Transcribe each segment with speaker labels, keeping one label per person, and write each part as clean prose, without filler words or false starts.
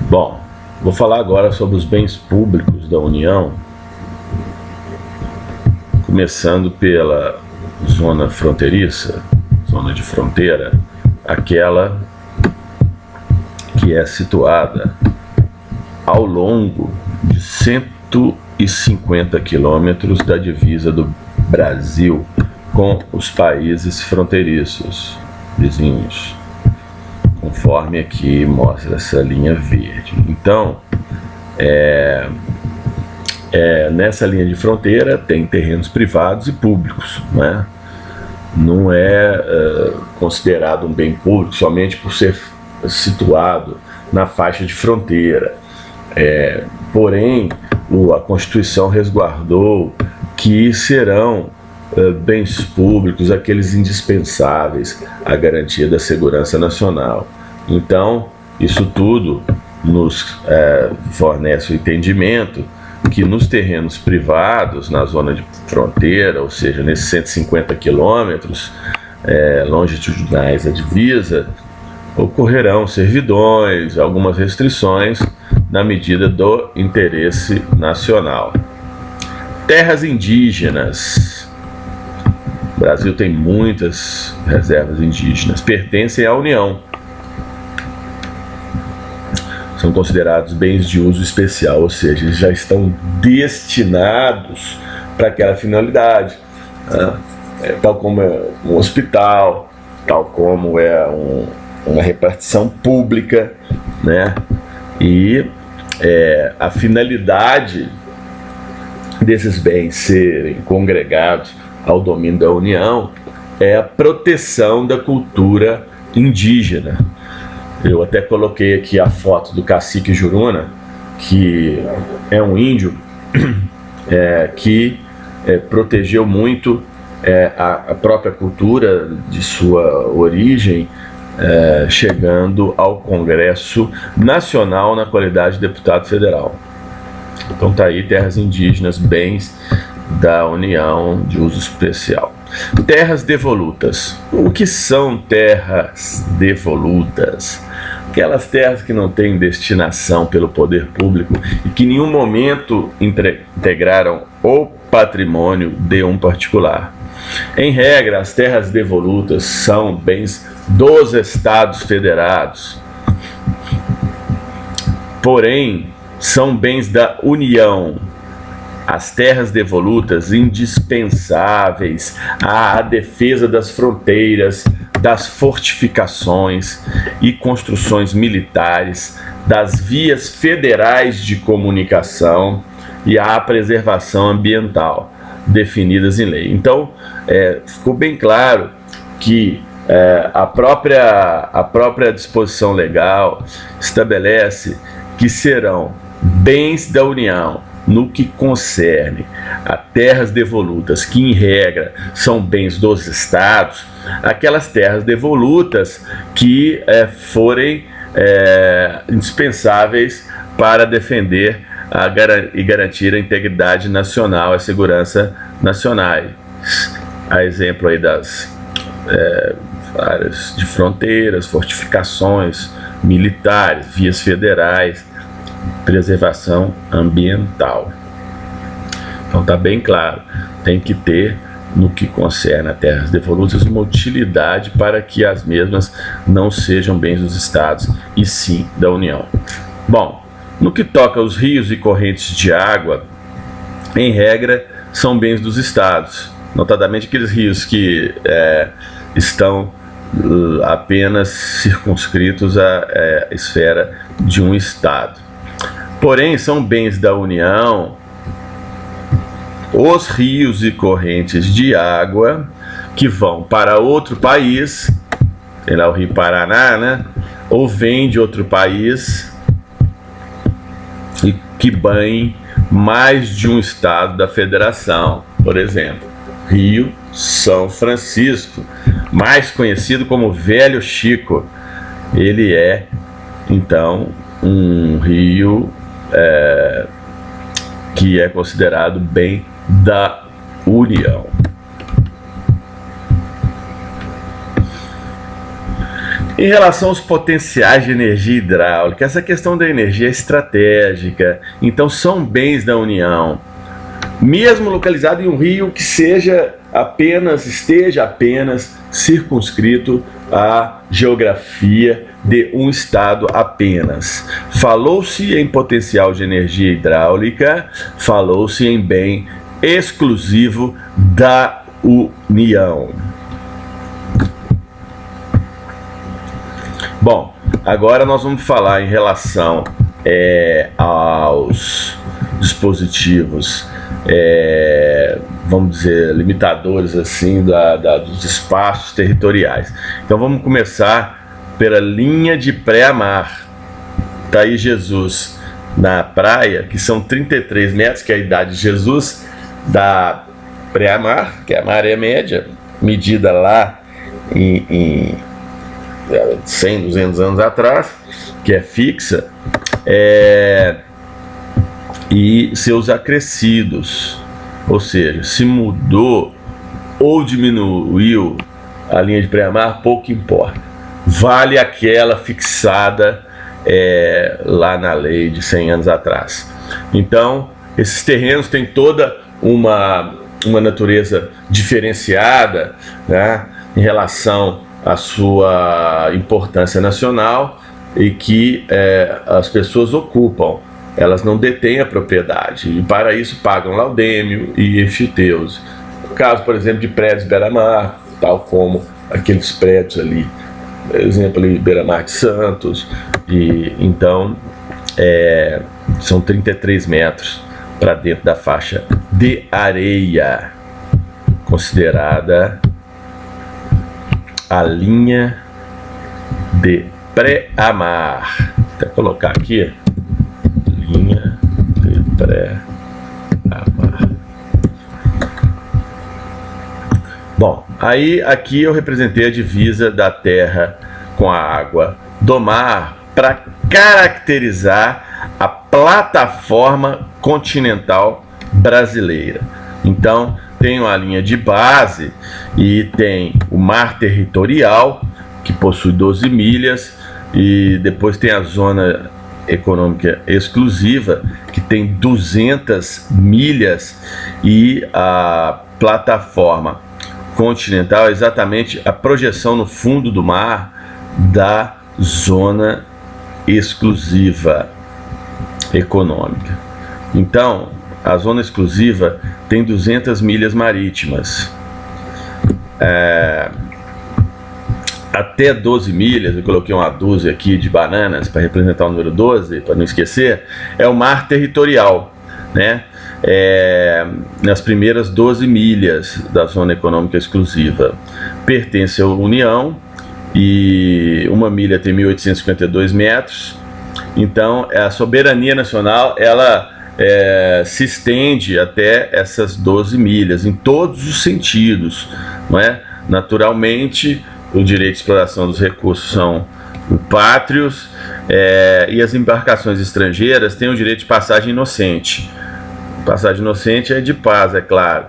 Speaker 1: Bom, vou falar agora sobre os bens públicos da União, começando pela zona fronteiriça, zona de fronteira, aquela que é situada ao longo de 150 quilômetros da divisa do Brasil com os países fronteiriços vizinhos, conforme aqui mostra essa linha verde. Então, nessa linha de fronteira tem terrenos privados e públicos, né? Não é considerado um bem público somente por ser situado na faixa de fronteira. Porém, a Constituição resguardou que serão bens públicos aqueles indispensáveis à garantia da segurança nacional. Então, isso tudo nos fornece o entendimento que nos terrenos privados, na zona de fronteira, ou seja, nesses 150 quilômetros longitudinais da divisa, ocorrerão servidões, algumas restrições na medida do interesse nacional. Terras indígenas. O Brasil tem muitas reservas indígenas, pertencem à União. São considerados bens de uso especial, ou seja, eles já estão destinados para aquela finalidade, né? Tal como é um hospital, tal como é uma repartição pública, né? E a finalidade desses bens serem congregados ao domínio da União é a proteção da cultura indígena. Eu até coloquei aqui a foto do cacique Juruna, que é um índio que protegeu muito a própria cultura de sua origem, chegando ao Congresso Nacional na qualidade de deputado federal. Então tá aí, terras indígenas, bens da União de uso especial. Terras devolutas. O que são terras devolutas? Aquelas terras que não têm destinação pelo poder público e que em nenhum momento integraram o patrimônio de um particular. Em regra, as terras devolutas são bens dos Estados Federados, porém são bens da União. As terras devolutas indispensáveis à defesa das fronteiras, das fortificações e construções militares, das vias federais de comunicação e à preservação ambiental, definidas em lei. Então, ficou bem claro que a própria disposição legal estabelece que serão bens da União no que concerne a terras devolutas, que em regra são bens dos estados, aquelas terras devolutas que forem indispensáveis para defender e garantir a integridade nacional, a segurança nacionais. A exemplo aí das áreas de fronteiras, fortificações militares, vias federais, preservação ambiental. Então está bem claro, tem que ter, no que concerne a terras devolutas, uma utilidade para que as mesmas não sejam bens dos estados e sim da União. Bom, no que toca aos rios e correntes de água, em regra, são bens dos estados, notadamente aqueles rios que estão apenas circunscritos à esfera de um estado. Porém, são bens da União os rios e correntes de água que vão para outro país, sei lá, o Rio Paraná, né? Ou vem de outro país e que banhem mais de um estado da federação. Por exemplo, Rio São Francisco, mais conhecido como Velho Chico. Ele é, então, um rio que é considerado bem da União. Em relação aos potenciais de energia hidráulica, essa questão da energia é estratégica, então são bens da União. Mesmo localizado em um rio que esteja apenas circunscrito à geografia de um estado apenas. Falou-se em potencial de energia hidráulica, falou-se em bem exclusivo da União. Bom, agora nós vamos falar em relação aos dispositivos, vamos dizer, limitadores assim dos espaços territoriais. Então vamos começar pela linha de pré-mar. Está aí Jesus na praia, que são 33 metros, que é a idade de Jesus, da pré-mar, que é a maré média, medida lá em 100, 200 anos atrás, que é fixa, e seus acrescidos, ou seja, se mudou ou diminuiu a linha de pré-mar, pouco importa, vale aquela fixada lá na lei de 100 anos atrás. Então, esses terrenos têm toda uma natureza diferenciada, né, em relação a sua importância nacional, e que as pessoas ocupam, elas não detêm a propriedade, e para isso pagam laudêmio e enfiteuse. No caso, por exemplo, de prédios beira-mar, tal como aqueles prédios ali, por exemplo, ali beira-mar de Santos, e então são 33 metros para dentro da faixa de areia, considerada a linha de pré-mar. Vou até colocar aqui, linha de pré-mar. Bom, aí aqui eu representei a divisa da terra com a água do mar para caracterizar a plataforma continental brasileira. Então, tem a linha de base e tem o mar territorial, que possui 12 milhas, e depois tem a zona econômica exclusiva, que tem 200 milhas, e a plataforma continental é exatamente a projeção no fundo do mar da zona exclusiva econômica. Então, a zona exclusiva tem 200 milhas marítimas. Até 12 milhas, eu coloquei uma dúzia aqui de bananas para representar o número 12, para não esquecer, é o mar territorial, né? Nas primeiras 12 milhas da zona econômica exclusiva. Pertence à União, e uma milha tem 1.852 metros. Então, a soberania nacional, ela se estende até essas 12 milhas, em todos os sentidos, não é? Naturalmente, o direito de exploração dos recursos são pátrios, e as embarcações estrangeiras têm o direito de passagem inocente. Passagem inocente é de paz, é claro,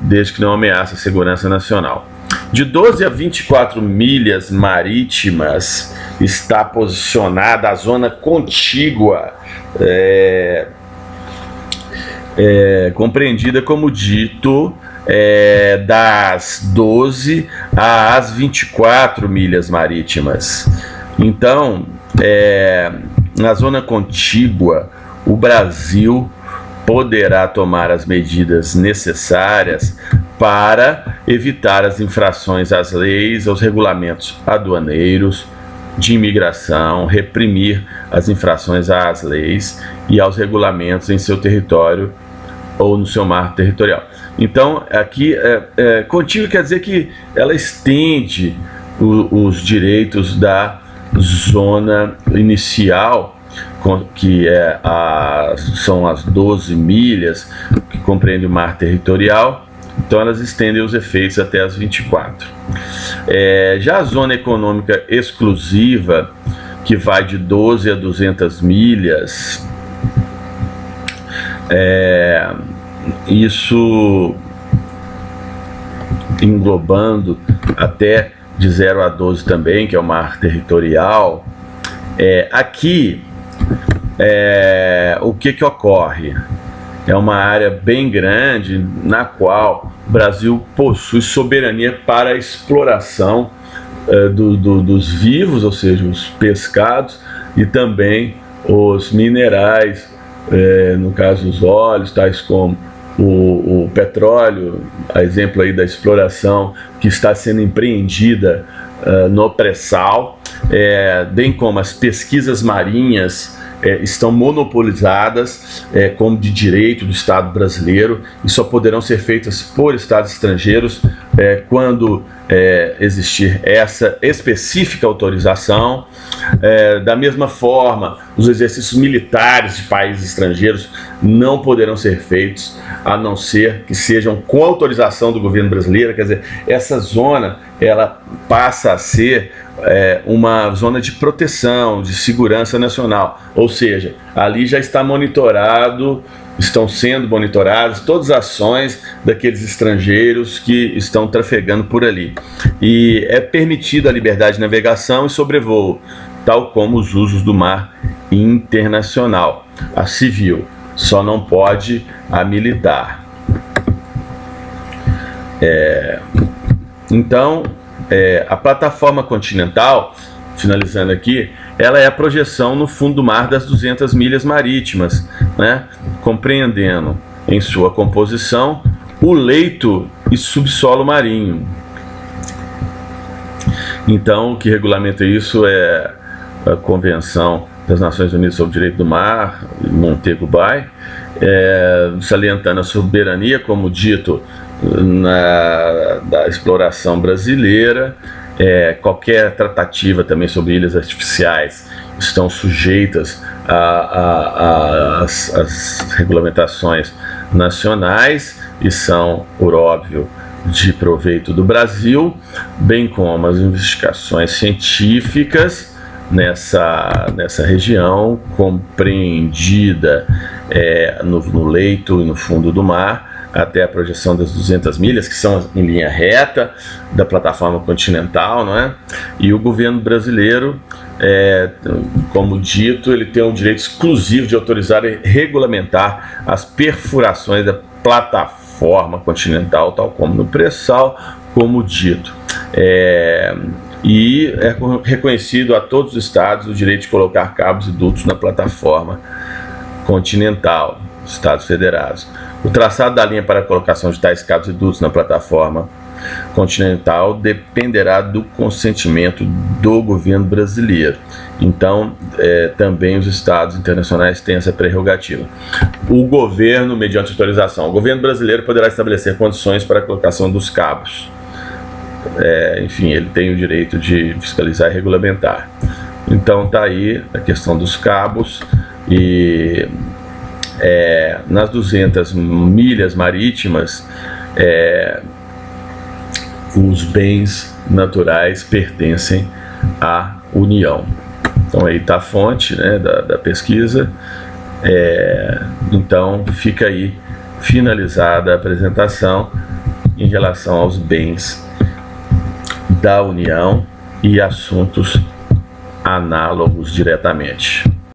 Speaker 1: desde que não ameaça a segurança nacional. De 12 a 24 milhas marítimas está posicionada a zona contígua, compreendida como dito, das 12 às 24 milhas marítimas. Então, na zona contígua, o Brasil poderá tomar as medidas necessárias para evitar as infrações às leis, aos regulamentos aduaneiros, de imigração, reprimir as infrações às leis e aos regulamentos em seu território ou no seu mar territorial. Então, aqui, contígua quer dizer que ela estende os direitos da zona inicial, que são as 12 milhas, que compreende o mar territorial. Então, elas estendem os efeitos até as 24. Já a zona econômica exclusiva, que vai de 12 a 200 milhas, isso englobando até de 0 a 12 também, que é o mar territorial. Aqui, o que ocorre? É uma área bem grande na qual o Brasil possui soberania para a exploração dos vivos, ou seja, os pescados, e também os minerais, no caso os óleos, tais como o petróleo, a exemplo aí da exploração que está sendo empreendida no pré-sal, bem como as pesquisas marinhas estão monopolizadas como de direito do Estado brasileiro e só poderão ser feitas por Estados estrangeiros quando existir essa específica autorização. Da mesma forma, os exercícios militares de países estrangeiros não poderão ser feitos a não ser que sejam com autorização do governo brasileiro. Quer dizer, essa zona ela passa a ser uma zona de proteção, de segurança nacional, ou seja, ali já está estão sendo monitoradas todas as ações daqueles estrangeiros que estão trafegando por ali. E é permitida a liberdade de navegação e sobrevoo, tal como os usos do mar internacional, a civil, só não pode a militar. Então, a plataforma continental, finalizando aqui, ela é a projeção no fundo do mar das 200 milhas marítimas, né, compreendendo em sua composição o leito e subsolo marinho. Então, o que regulamenta isso é a Convenção das Nações Unidas sobre o Direito do Mar, Montego Bay, salientando a soberania, como dito, da exploração brasileira. Qualquer tratativa também sobre ilhas artificiais estão sujeitas às regulamentações nacionais e são, por óbvio, de proveito do Brasil, bem como as investigações científicas nessa região compreendida no leito e no fundo do mar, até a projeção das 200 milhas, que são em linha reta da plataforma continental, não é? E o governo brasileiro, como dito, ele tem o direito exclusivo de autorizar e regulamentar as perfurações da plataforma continental, tal como no pré-sal, como dito. E é reconhecido a todos os estados o direito de colocar cabos e dutos na plataforma continental, estados federados. O traçado da linha para a colocação de tais cabos e dutos na plataforma continental dependerá do consentimento do governo brasileiro. Então, também os estados internacionais têm essa prerrogativa. O governo, mediante autorização, o governo brasileiro poderá estabelecer condições para a colocação dos cabos. Enfim, ele tem o direito de fiscalizar e regulamentar. Então, está aí a questão dos cabos. E nas 200 milhas marítimas, os bens naturais pertencem à União. Então aí está a fonte, né, da pesquisa. Então fica aí finalizada a apresentação em relação aos bens da União e assuntos análogos diretamente.